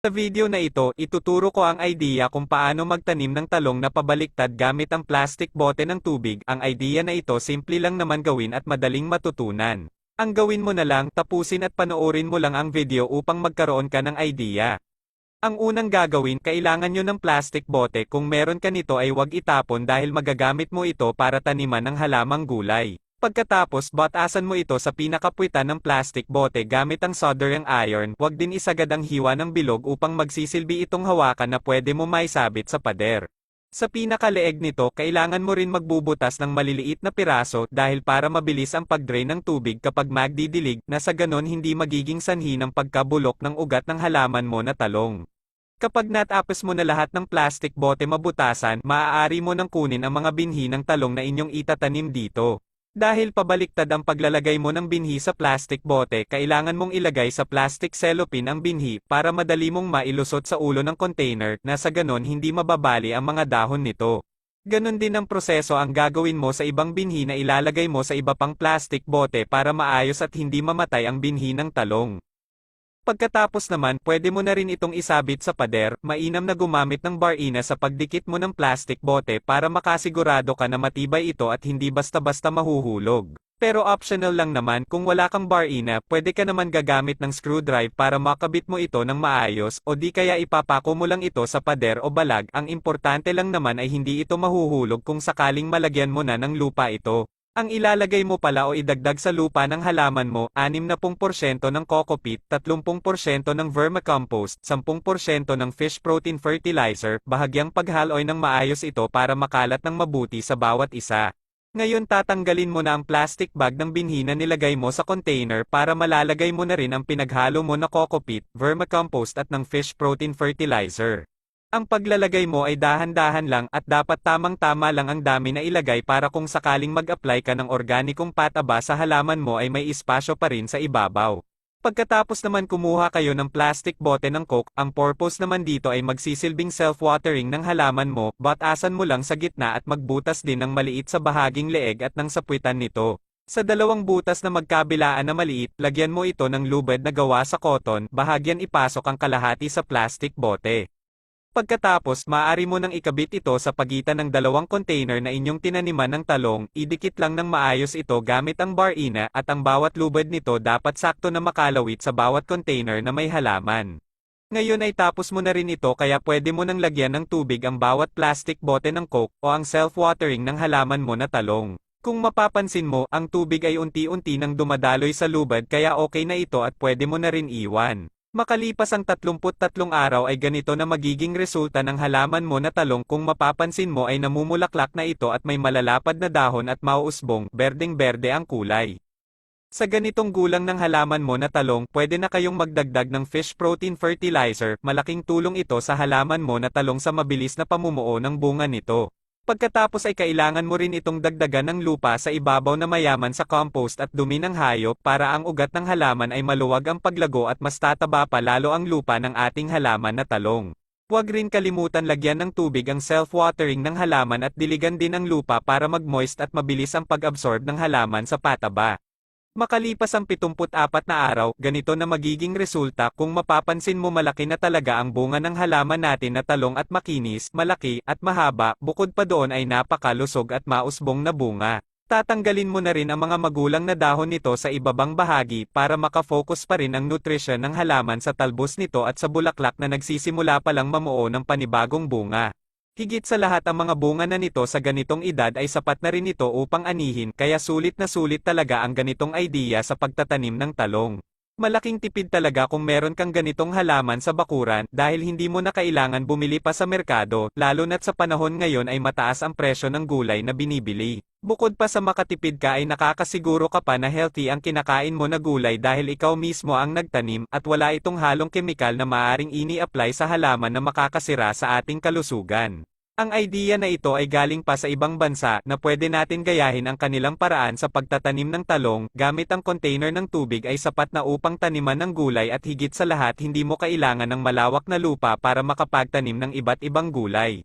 Sa video na ito, ituturo ko ang idea kung paano magtanim ng talong na pabaliktad gamit ang plastic bote ng tubig. Ang idea na ito simple lang naman gawin at madaling matutunan. Ang gawin mo na lang, tapusin at panoorin mo lang ang video upang magkaroon ka ng idea. Ang unang gagawin, kailangan nyo ng plastic bote. Kung meron ka nito ay huwag itapon dahil magagamit mo ito para taniman ng halamang gulay. Pagkatapos, batasan mo ito sa pinakapuwitan ng plastic bote gamit ang soldering iron. Huwag din isagad ang hiwa ng bilog upang magsisilbi itong hawakan na pwede mo maisabit sa pader. Sa pinakaleeg nito, kailangan mo rin magbubutas ng maliliit na piraso dahil para mabilis ang pag-drain ng tubig kapag magdidilig, na sa ganon hindi magiging sanhi ng pagkabulok ng ugat ng halaman mo na talong. Kapag natapos mo na lahat ng plastic bote mabutasan, maaari mo nang kunin ang mga binhi ng talong na inyong itatanim dito. Dahil pabaliktad ang paglalagay mo ng binhi sa plastic bote, kailangan mong ilagay sa plastic cellophane ang binhi para madali mong mailusot sa ulo ng container na sa ganon hindi mababali ang mga dahon nito. Ganon din ang proseso ang gagawin mo sa ibang binhi na ilalagay mo sa iba pang plastic bote para maayos at hindi mamatay ang binhi ng talong. Pagkatapos naman, pwede mo na rin itong isabit sa pader. Mainam na gumamit ng barina sa pagdikit mo ng plastic bote para makasigurado ka na matibay ito at hindi basta-basta mahuhulog. Pero optional lang naman, kung wala kang barina, pwede ka naman gagamit ng screwdriver para makabit mo ito ng maayos, o di kaya ipapako mo lang ito sa pader o balag. Ang importante lang naman ay hindi ito mahuhulog kung sakaling malagyan mo na ng lupa ito. Ang ilalagay mo pala o idagdag sa lupa ng halaman mo, 60% ng coco peat, 30% ng vermicompost, 10% ng fish protein fertilizer, bahagyang paghaloy ng maayos ito para makalat ng mabuti sa bawat isa. Ngayon tatanggalin mo na ang plastic bag ng binhi na nilagay mo sa container para malalagay mo na rin ang pinaghalo mo na coco peat, vermicompost at ng fish protein fertilizer. Ang paglalagay mo ay dahan-dahan lang at dapat tamang-tama lang ang dami na ilagay para kung sakaling mag-apply ka ng organikong pataba sa halaman mo ay may espasyo pa rin sa ibabaw. Pagkatapos naman kumuha kayo ng plastic bote ng coke, ang purpose naman dito ay magsisilbing self-watering ng halaman mo, batasan mo lang sa gitna at magbutas din ng maliit sa bahaging leeg at ng sapwitan nito. Sa dalawang butas na magkabilaan na maliit, lagyan mo ito ng lubid na gawa sa cotton, bahagyan ipasok ang kalahati sa plastic bote. Pagkatapos, maaari mo nang ikabit ito sa pagitan ng dalawang container na inyong tinaniman ng talong, idikit lang ng maayos ito gamit ang barina, at ang bawat lubid nito dapat sakto na makalawit sa bawat container na may halaman. Ngayon ay tapos mo na rin ito kaya pwede mo nang lagyan ng tubig ang bawat plastic bote ng coke, o ang self-watering ng halaman mo na talong. Kung mapapansin mo, ang tubig ay unti-unti nang dumadaloy sa lubid kaya okay na ito at pwede mo na rin iwan. Makalipas ang 33 araw ay ganito na magiging resulta ng halaman mo na talong. Kung mapapansin mo ay namumulaklak na ito at may malalapad na dahon at mauusbong, berdeng-berde ang kulay. Sa ganitong gulang ng halaman mo na talong, pwede na kayong magdagdag ng fish protein fertilizer. Malaking tulong ito sa halaman mo na talong sa mabilis na pamumuo ng bunga nito. Pagkatapos ay kailangan mo rin itong dagdagan ng lupa sa ibabaw na mayaman sa compost at dumi ng hayop para ang ugat ng halaman ay maluwag ang paglago at mas tataba pa lalo ang lupa ng ating halaman na talong. Huwag rin kalimutan lagyan ng tubig ang self-watering ng halaman at diligan din ang lupa para mag-moist at mabilis ang pag-absorb ng halaman sa pataba. Makalipas ang 74 na araw, ganito na magiging resulta. Kung mapapansin mo malaki na talaga ang bunga ng halaman natin na talong at makinis, malaki, at mahaba, bukod pa doon ay napakalusog at mausbong na bunga. Tatanggalin mo na rin ang mga magulang na dahon nito sa ibabang bahagi para makafocus pa rin ang nutrisyon ng halaman sa talbos nito at sa bulaklak na nagsisimula pa lang mamuo ng panibagong bunga. Higit sa lahat ang mga bunga na nito sa ganitong edad ay sapat na rin ito upang anihin kaya sulit na sulit talaga ang ganitong idea sa pagtatanim ng talong. Malaking tipid talaga kung meron kang ganitong halaman sa bakuran dahil hindi mo na kailangan bumili pa sa merkado, lalo na't sa panahon ngayon ay mataas ang presyo ng gulay na binibili. Bukod pa sa makatipid ka ay nakakasiguro ka pa na healthy ang kinakain mo na gulay dahil ikaw mismo ang nagtanim at wala itong halong kemikal na maaaring ini-apply sa halaman na makakasira sa ating kalusugan. Ang idea na ito ay galing pa sa ibang bansa na pwede natin gayahin ang kanilang paraan sa pagtatanim ng talong, gamit ang container ng tubig ay sapat na upang taniman ng gulay at higit sa lahat hindi mo kailangan ng malawak na lupa para makapagtanim ng iba't ibang gulay.